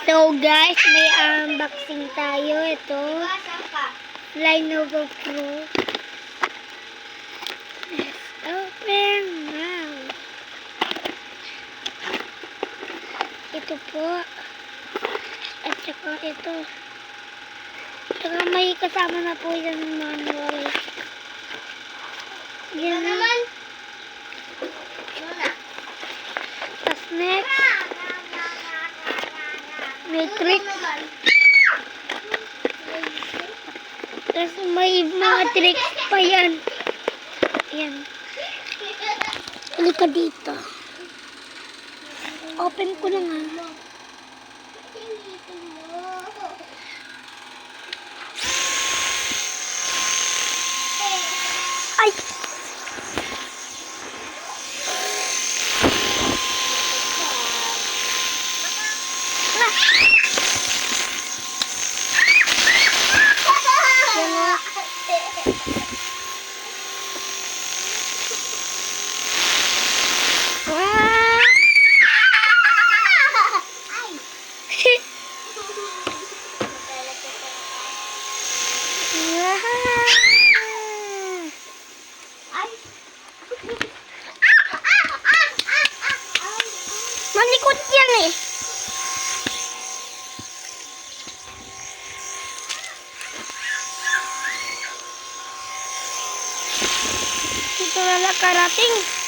So guys, may unboxing tayo. Ito. Lenovo Pro. Let's open now. Ito po. At saka ito. Saka may kasama na po yung manual. Yan naman. Tapos next. Matrix. Tapos may mga tricks pa yan. Ayan. Halika dito. Open ko na nga. Ay! Malikot yan eh. Dito na nakarating.